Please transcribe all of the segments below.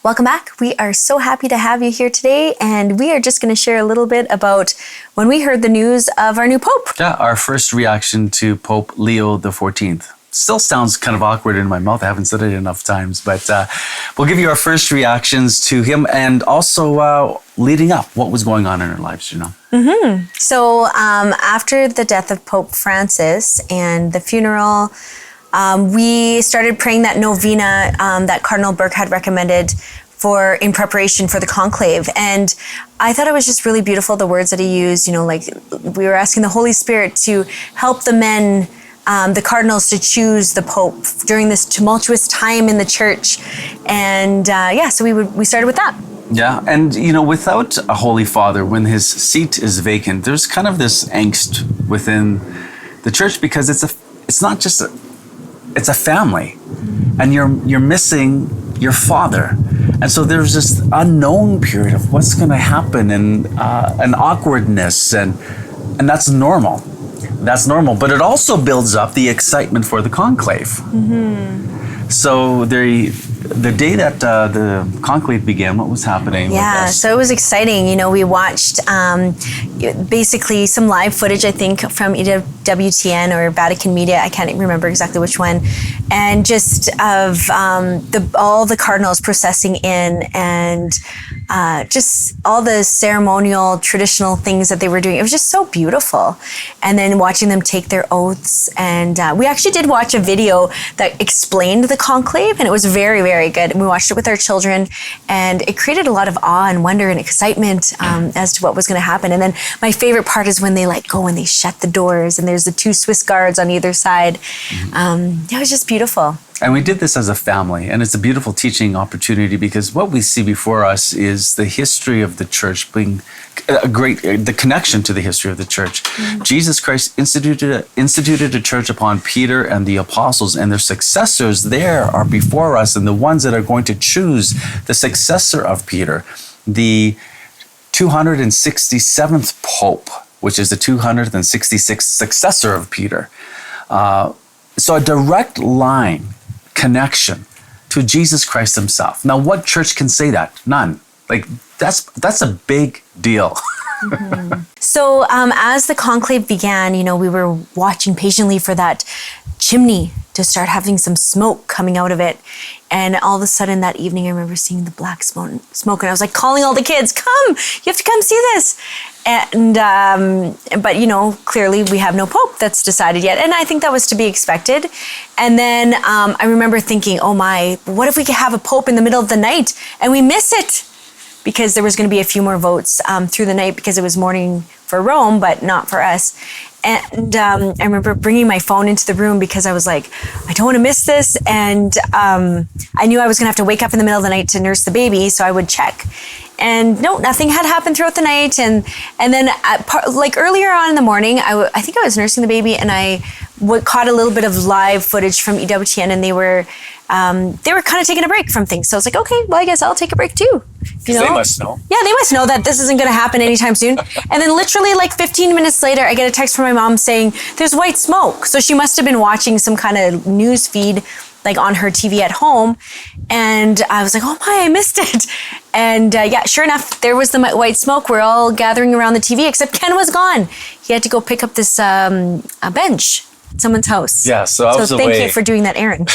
Welcome back. We are so happy to have you here today, and we are just going to share a little bit about when we heard the news of our new Pope. Yeah, our first reaction to Pope Leo XIV. Still sounds kind of awkward in my mouth. I haven't said it enough times, but we'll give you our first reactions to him and also leading up what was going on in our lives, Janelle. Mm-hmm. So after the death of Pope Francis and the funeral, we started praying that novena that Cardinal Burke had recommended in preparation for the conclave. And I thought it was just really beautiful, the words that he used, like we were asking the Holy Spirit to help the men, the cardinals, to choose the Pope during this tumultuous time in the church. And so we started with that. Yeah, and without a Holy Father, when his seat is vacant, there's kind of this angst within the church because it's not just it's a family, and you're missing your father. And so there's this unknown period of what's going to happen and an awkwardness, and that's normal. That's normal, but it also builds up the excitement for the conclave. Mm-hmm. So the day that the conclave began, what was happening? Yeah, so it was exciting. We watched basically some live footage, I think, from EWTN or Vatican Media. I can't remember exactly which one. And just of all the cardinals processing in and just all the ceremonial, traditional things that they were doing. It was just so beautiful. And then watching them take their oaths. And we actually did watch a video that explained the conclave, and it was very, very good. And we watched it with our children, and it created a lot of awe and wonder and excitement as to what was going to happen. And then my favorite part is when they go and they shut the doors, and there's the 2 Swiss guards on either side. It was just beautiful. And we did this as a family, and it's a beautiful teaching opportunity because what we see before us is the history of the church being the connection to the history of the church. Mm-hmm. Jesus Christ instituted a church upon Peter and the apostles, and their successors there are before us, and the ones that are going to choose the successor of Peter, the 267th Pope, which is the 266th successor of Peter. So a direct line connection to Jesus Christ himself. Now, what church can say that? None. That's a big deal. Mm-hmm. So as the conclave began, we were watching patiently for that chimney to start having some smoke coming out of it. And all of a sudden that evening, I remember seeing the black smoke, and I was calling all the kids, come, you have to come see this. And, but clearly we have no Pope that's decided yet. And I think that was to be expected. And then I remember thinking, oh my, what if we could have a Pope in the middle of the night and we miss it? Because there was going to be a few more votes through the night because it was morning for Rome, but not for us. And I remember bringing my phone into the room because I was like, I don't want to miss this. And I knew I was going to have to wake up in the middle of the night to nurse the baby, so I would check. And no, nothing had happened throughout the night. And then earlier on in the morning, I think I was nursing the baby, and I caught a little bit of live footage from EWTN, and they were kind of taking a break from things. So I was like, okay, well, I guess I'll take a break too. They must know. Yeah, they must know that this isn't going to happen anytime soon. And then literally 15 minutes later, I get a text from my mom saying there's white smoke. So she must have been watching some kind of news feed on her TV at home. And I was like, oh my, I missed it. And sure enough, there was the white smoke. We're all gathering around the TV, except Ken was gone. He had to go pick up this a bench at someone's house. Yeah, so I was away. So thank you for doing that errand.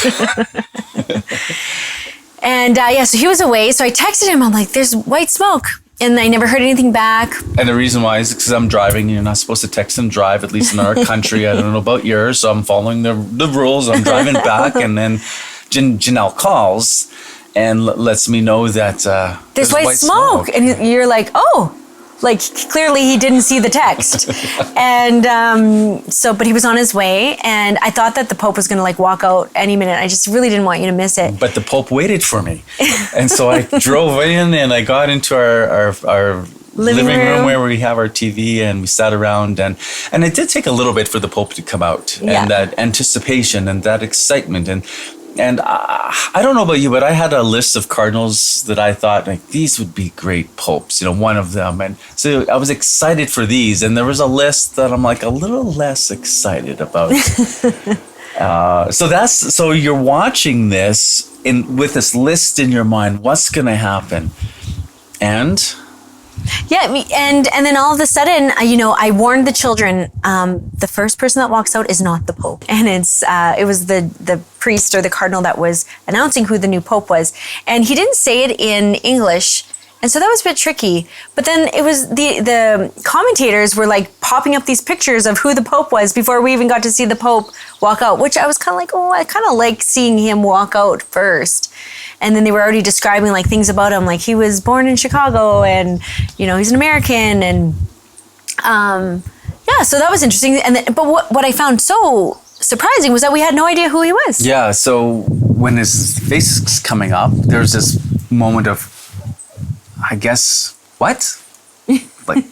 And so he was away. So I texted him. I'm like, there's white smoke. And I never heard anything back. And the reason why is because I'm driving. You're not supposed to text and drive, at least in our country. I don't know about yours. So I'm following the rules. I'm driving back. And then Janelle calls and lets me know that there's white smoke. And you're like, oh. Clearly he didn't see the text. And but he was on his way, and I thought that the Pope was going to walk out any minute. I just really didn't want you to miss it. But the Pope waited for me. And so I drove in and I got into our living room where we have our TV, and we sat around, and it did take a little bit for the Pope to come out. Yeah. And that anticipation and that excitement, and I don't know about you, but I had a list of cardinals that I thought these would be great popes, one of them. And so I was excited for these. And there was a list that I'm a little less excited about. So you're watching this with this list in your mind, what's going to happen? And and then all of a sudden, I warned the children, the first person that walks out is not the Pope. And it was the priest or the cardinal that was announcing who the new Pope was. And he didn't say it in English. And so that was a bit tricky. But then it was the commentators were like popping up these pictures of who the Pope was before we even got to see the Pope walk out, which I was kind of like, I kind of like seeing him walk out first. And then they were already describing like things about him, like he was born in Chicago and, he's an American. And so that was interesting. But what I found so surprising was that we had no idea who he was. Yeah, so when his face is coming up, there's this moment of, I guess, what? Like,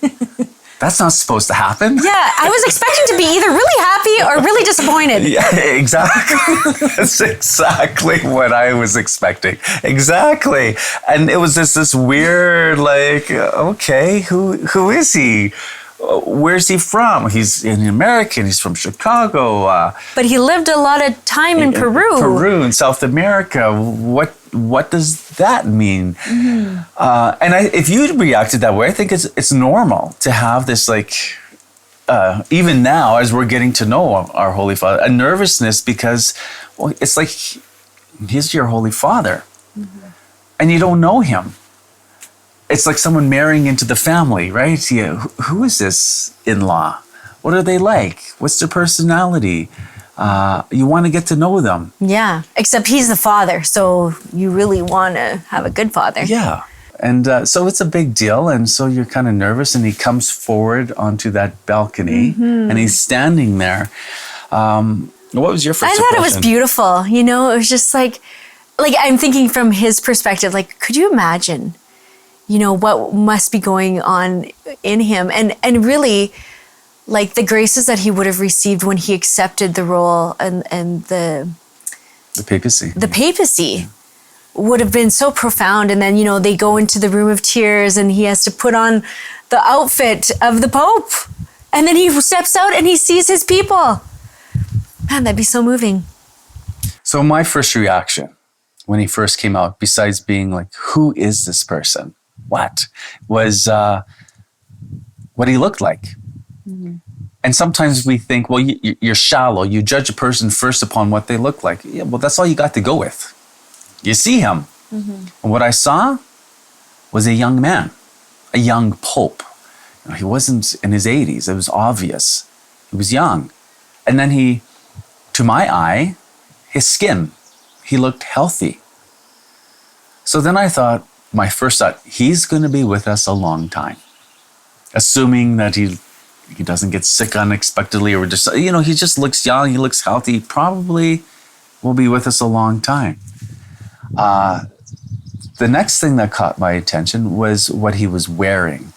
that's not supposed to happen. Yeah, I was expecting to be either really happy or really disappointed. Yeah, exactly. That's exactly what I was expecting. Exactly. And it was this weird, like, okay, who is he? Where's he from? He's an American. He's from Chicago. But he lived a lot of time in Peru. Peru, in South America. What does that mean? Mm-hmm. If you reacted that way, I think it's normal to have this, like, even now as we're getting to know our Holy Father, a nervousness because, it's like he's your Holy Father, mm-hmm. and you don't know him. It's like someone marrying into the family, right? Yeah, who is this in-law? What are they like? What's their personality? You want to get to know them. Yeah, except he's the father, so you really want to have a good father. Yeah, and so it's a big deal, and so you're kind of nervous, and he comes forward onto that balcony, mm-hmm. and he's standing there. What was your first impression? I thought it was beautiful. It was just like I'm thinking from his perspective, like, could you imagine, what must be going on in him, and really, like the graces that he would have received when he accepted the role and the papacy. The papacy would have been so profound. And then, they go into the room of tears and he has to put on the outfit of the Pope. And then he steps out and he sees his people. Man, that'd be so moving. So my first reaction when he first came out, besides being like, who is this person? What? Was what he looked like. Mm-hmm. And sometimes we think, well, you're shallow. You judge a person first upon what they look like. Yeah, well, that's all you got to go with. You see him. Mm-hmm. And what I saw was a young man, a young pope. He wasn't in his 80s. It was obvious. He was young. And then to my eye, his skin, he looked healthy. So then I thought, my first thought, he's going to be with us a long time. Assuming that he doesn't get sick unexpectedly or just, he just looks young, he looks healthy, probably will be with us a long time. The next thing that caught my attention was what he was wearing.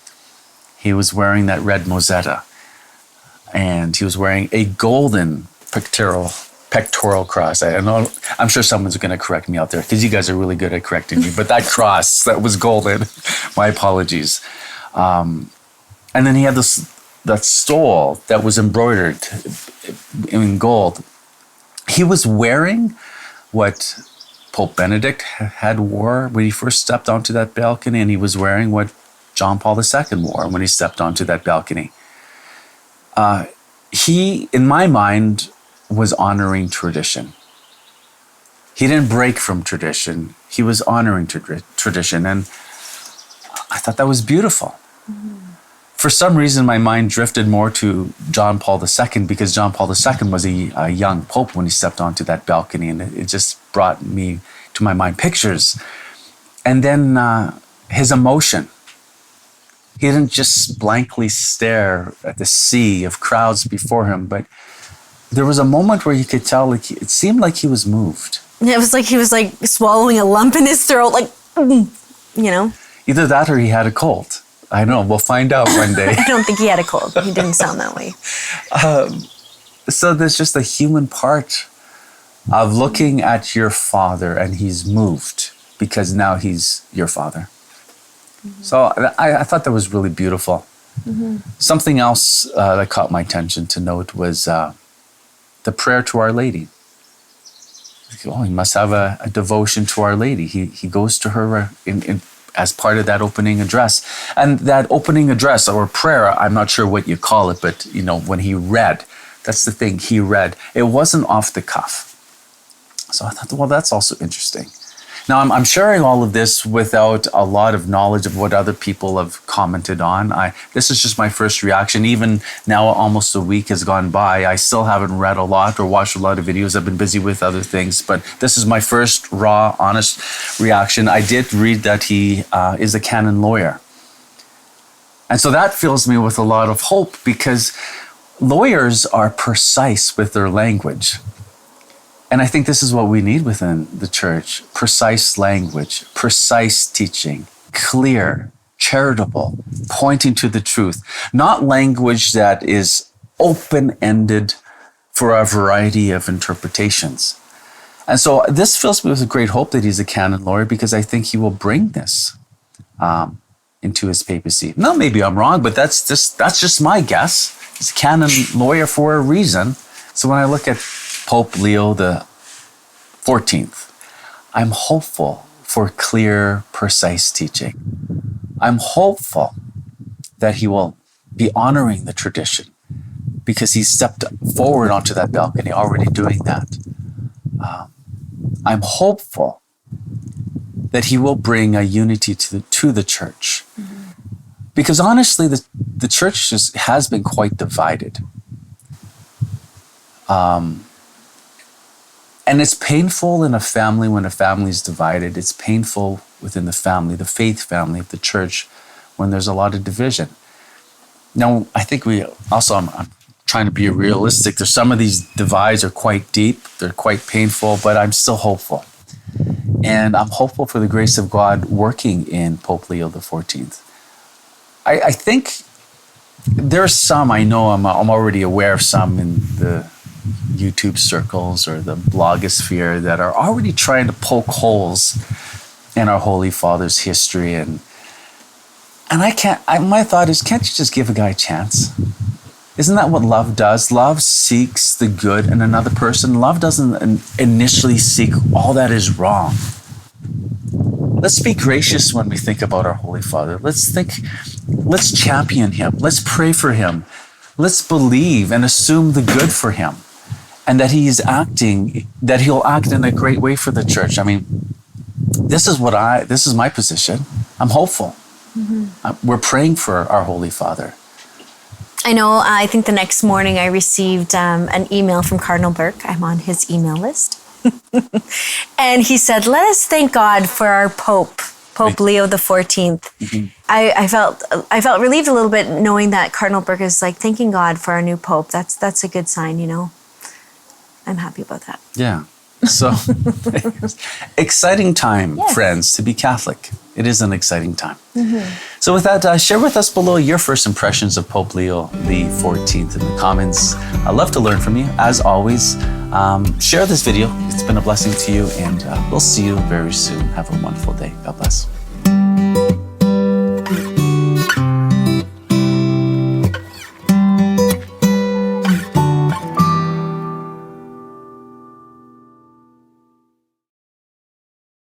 He was wearing that red mosetta, and he was wearing a golden pectoral cross. I'm sure someone's going to correct me out there because you guys are really good at correcting me, but that cross, that was golden. My apologies. And then he had that stole that was embroidered in gold. He was wearing what Pope Benedict had wore when he first stepped onto that balcony, and he was wearing what John Paul II wore when he stepped onto that balcony. He, in my mind, was honoring tradition. He didn't break from tradition. He was honoring tradition, and I thought that was beautiful. Mm-hmm. For some reason, my mind drifted more to John Paul II because John Paul II was a young pope when he stepped onto that balcony, and it just brought me to my mind pictures. And then his emotion. He didn't just blankly stare at the sea of crowds before him, but there was a moment where you could tell, like, it seemed like he was moved. It was like he was like swallowing a lump in his throat, like, Either that or he had a cold. I know, we'll find out one day. I don't think he had a cold. He didn't sound that way. So there's just a human part of looking at your father, and he's moved because now he's your father. Mm-hmm. So I thought that was really beautiful. Mm-hmm. Something else that caught my attention to note was the prayer to Our Lady. Oh, he must have a devotion to Our Lady. He goes to her as part of that opening address. And that opening address or prayer, I'm not sure what you call it, but when he read, that's the thing, he read. It wasn't off the cuff. So I thought, well, that's also interesting. Now, I'm sharing all of this without a lot of knowledge of what other people have commented on. This is just my first reaction. Even now, almost a week has gone by. I still haven't read a lot or watched a lot of videos. I've been busy with other things, but this is my first raw, honest reaction. I did read that he is a canon lawyer. And so that fills me with a lot of hope, because lawyers are precise with their language. And I think this is what we need within the church: precise language, precise teaching, clear, charitable, pointing to the truth, not language that is open-ended for a variety of interpretations. And so this fills me with a great hope that he's a canon lawyer, because I think he will bring this into his papacy. Now, maybe I'm wrong, but that's just my guess. He's a canon lawyer for a reason. So when I look at Pope Leo XIV, I'm hopeful for clear, precise teaching. I'm hopeful that he will be honoring the tradition, because he stepped forward onto that balcony already doing that. I'm hopeful that he will bring a unity to the church. Mm-hmm. Because honestly, the church has been quite divided. And it's painful in a family when a family is divided. It's painful within the family, the faith family of the church, when there's a lot of division. Now, I think I'm trying to be realistic. There's some of these divides are quite deep. They're quite painful, but I'm still hopeful. And I'm hopeful for the grace of God working in Pope Leo XIV. I think there's some, I know I'm already aware of some in the YouTube circles or the blogosphere that are already trying to poke holes in our Holy Father's history. And my thought is, can't you just give a guy a chance? Isn't that what love does? Love seeks the good in another person. Love doesn't initially seek all that is wrong. Let's be gracious when we think about our Holy Father. Let's champion him. Let's pray for him. Let's believe and assume the good for him, and that that he'll act in a great way for the church. I mean, this is my position. I'm hopeful. Mm-hmm. We're praying for our Holy Father. I know, I think the next morning I received an email from Cardinal Burke. I'm on his email list. And he said, let us thank God for our Pope Leo XIV. Mm-hmm. I felt relieved a little bit knowing that Cardinal Burke is like thanking God for our new Pope. That's a good sign, I'm happy about that. Yeah. So exciting time, yes, friends, to be Catholic. It is an exciting time. Mm-hmm. So with that, share with us below your first impressions of Pope Leo XIV in the comments. I'd love to learn from you. As always, share this video. It's been a blessing to you, and we'll see you very soon. Have a wonderful day. God bless.